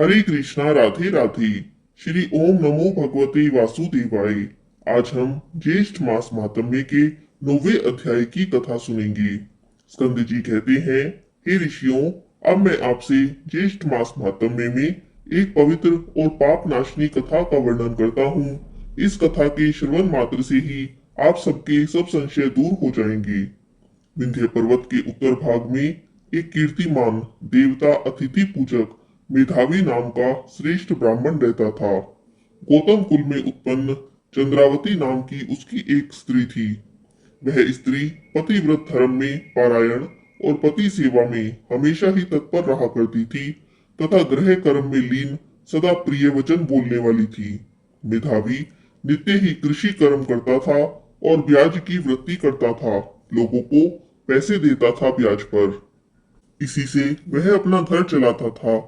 हरे कृष्णा राधे राधे। श्री ओम नमो भगवते वासुदेवाय। आज हम ज्येष्ठ मास महात्म्य के 9वें अध्याय की कथा सुनेंगे। स्कंद जी कहते हैं, हे ऋषियों, अब मैं आपसे ज्येष्ठ मास महात्म्य में एक पवित्र और पाप नाशनी कथा का वर्णन करता हूँ। इस कथा के श्रवण मात्र से ही आप सबके सब संशय दूर हो जाएंगे। विंध्य पर्वत के उत्तर भाग में एक कीर्तिमान देवता अतिथि पूजक मेधावी नाम का श्रेष्ठ ब्राह्मण रहता था। गौतम कुल में उत्पन्न चंद्रावती नाम की उसकी एक स्त्री थी। वह स्त्री पतिव्रत धर्म में पारायण और पति सेवा में हमेशा ही तत्पर रहा करती थी तथा गृह कर्म में लीन सदा प्रिय वचन बोलने वाली थी। मेधावी नित्य ही कृषि कर्म करता था और ब्याज की वृत्ति करता था। लोगों को पैसे देता था ब्याज पर। इसी से वह अपना घर चलाता था,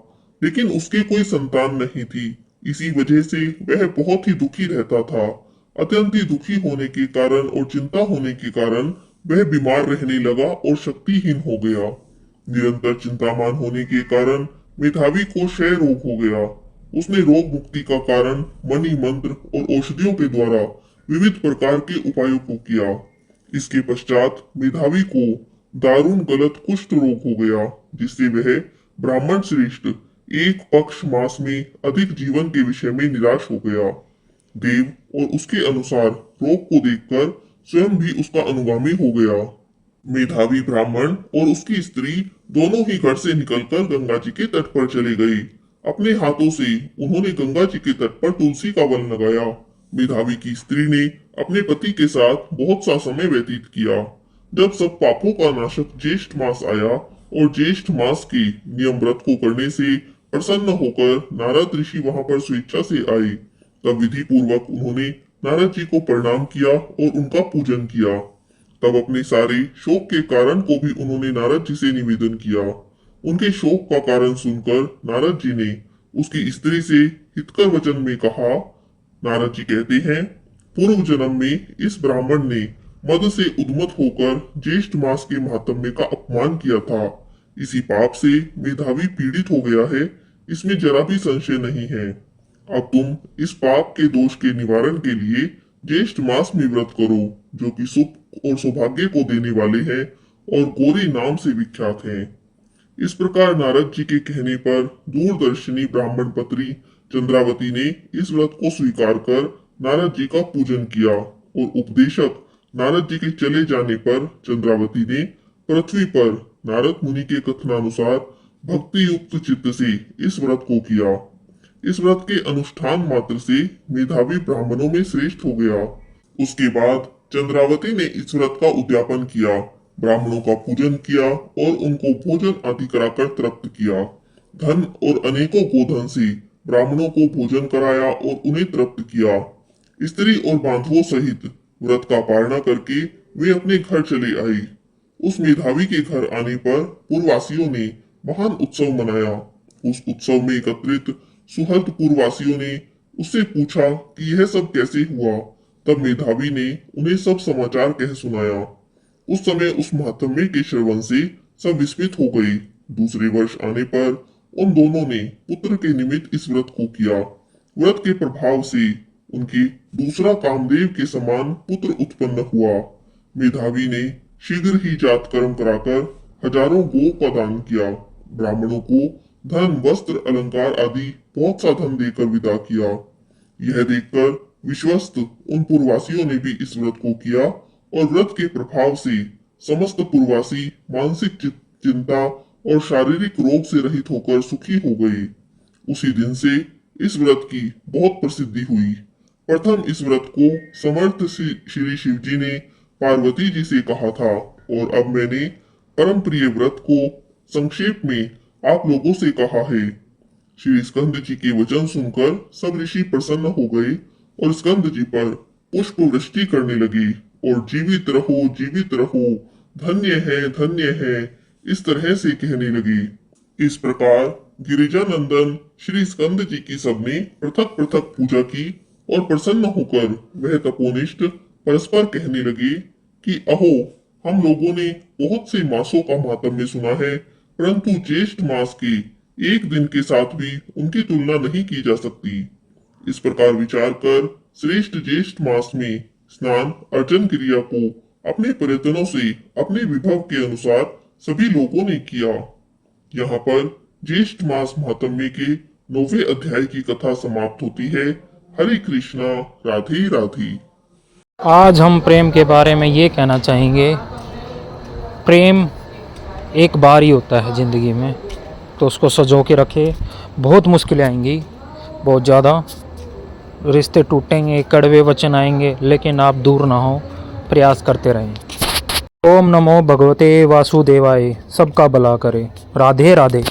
लेकिन उसके कोई संतान नहीं थी। इसी वजह से वह बहुत ही दुखी रहता था। अत्यंत ही दुखी होने के कारण और चिंता होने के कारण वह बीमार रहने लगा और शक्तिहीन हो गया। निरंतर चिंतामान होने के कारण मेधावी को क्षय रोग हो गया। उसने रोग मुक्ति का कारण मणि मंत्र और औषधियों के द्वारा विविध प्रकार के उपायों को किया। इसके पश्चात मेधावी को दारुण गलत कुष्ठ रोग हो गया, जिससे वह ब्राह्मण श्रेष्ठ एक पक्ष मास में अधिक जीवन के विषय में निराश हो गया। देव और उसके अनुसार रोग को देखकर स्वयं भी उसका अनुगामी हो गया। मेधावी ब्राह्मण और उसकी स्त्री दोनों ही घर से निकलकर गंगा जी के तट पर चले गए। अपने हाथों से उन्होंने गंगा जी के तट पर तुलसी का वन लगाया। मेधावी की स्त्री ने अपने पति के साथ बहुत सा समय व्यतीत किया। जब सब पापों का नाशक ज्येष्ठ मास आया और ज्येष्ठ मास के नियम व्रत को करने से प्रसन्न होकर नारद ऋषि वहां पर स्वेच्छा से आए, तब विधि पूर्वक उन्होंने नारद जी को प्रणाम किया और उनका पूजन किया। तब अपने सारे शोक के कारण को भी उन्होंने नारद जी से निवेदन किया। उनके शोक का कारण सुनकर नारद जी ने उसकी स्त्री से हितकर वचन में कहा। नारद जी कहते हैं, पूर्व जन्म में इस ब्राह्मण ने मद से उन्मत्त होकर ज्येष्ठ मास के महात्म्य का अपमान किया था। इसी पाप से मेधावी पीड़ित हो गया है, इसमें जरा भी संशय नहीं है। अब तुम इस पाप के दोष के निवारण के लिए ज्येष्ठ मास में व्रत करो, जो कि सुख और सौभाग्य को देने वाले हैं और गौरी नाम से विख्यात हैं। इस प्रकार नारद जी के कहने पर दूरदर्शिनी ब्राह्मण पत्री चंद्रावती ने इस व्रत को स्वीकार कर नारद जी का पूजन किया और उपदेशक नारद जी के चले जाने पर चंद्रावती ने पृथ्वी पर नारद मुनि के कथनानुसार भक्ति युक्त चित्त से इस व्रत को किया। इस व्रत के अनुष्ठान मात्र से मेधावी ब्राह्मणों में श्रेष्ठ हो गया। उसके बाद चंद्रावती ने इस व्रत का उद्यापन किया, ब्राह्मणों का पूजन किया और उनको भोजन आदि कराकर तृप्त किया। धन और अनेकों गोधन से ब्राह्मणों को भोजन कराया और उन्हें तृप्त किया। स्त्री और बांधवों सहित व्रत का पालना करके वे अपने घर चले आई। उस मेधावी के घर आने पर पूर्ववासियों ने महान उत्सव मनाया। उस उत्सव में एकत्रित सुहृद पूर्ववासियों ने उससे पूछा कि यह सब कैसे हुआ। तब मेधावी ने उन्हें सब समाचार कह सुनाया। उस समय उस महात्म्य के श्रवण से सब विस्मित हो गए। दूसरे वर्ष आने पर उन दोनों ने पुत्र के निमित्त इस व्रत को किया। व्रत के प्रभाव से उनके दूसरा कामदेव के समान पुत्र उत्पन्न हुआ। मेधावी ने शीघ्र ही जात कर्म कराकर हजारों गो का दान किया। ब्राह्मणों को धन वस्त्र अलंकार आदि बहुत सा धन देकर विदा किया। यह देखकर विश्वस्त उन पूर्ववासियों ने भी इस व्रत को किया और व्रत के प्रभाव से समस्त पूर्ववासी मानसिक चिंता और शारीरिक रोग से रहित होकर सुखी हो गए। उसी दिन से इस व्रत की बहुत प्रसिद्धि हुई। प्रथम इस व्रत को समर्थ श्री शिव जी ने पार्वती जी से कहा था और अब मैंने परम प्रिय व्रत को संक्षेप में आप लोगों से कहा है। श्री स्कंद जी के वचन सुनकर सब ऋषि प्रसन्न हो गए और स्कंद जी पर पुष्प वृष्टि करने लगे और जीवित रहो, धन्य है, इस तरह से कहने लगे। इस प्रकार गिरिजानंदन श्री स्कंद जी की सबने पृथक पृथक पूजा की और प्रसन्न होकर वह तपोनिष्ठ परस्पर कहने लगे कि अहो, हम लोगों ने बहुत से मासों का महात्म्य सुना है, परंतु ज्येष्ठ मास के एक दिन के साथ भी उनकी तुलना नहीं की जा सकती। इस प्रकार विचार कर श्रेष्ठ ज्येष्ठ मास में स्नान अर्चन क्रिया को अपने प्रयत्नों से अपने विभव के अनुसार सभी लोगों ने किया। यहाँ पर ज्येष्ठ मास महात्म्य के 9वें अध्याय की कथा समाप्त होती है। हरे कृष्णा, राधे राधे। आज हम प्रेम के बारे में ये कहना चाहेंगे, प्रेम एक बार ही होता है ज़िंदगी में, तो उसको सजो के रखे। बहुत मुश्किलें आएंगी, बहुत ज़्यादा रिश्ते टूटेंगे, कड़वे वचन आएंगे, लेकिन आप दूर ना हो, प्रयास करते रहें। ओम नमो भगवते वासुदेवाय। सबका भला करे। राधे राधे।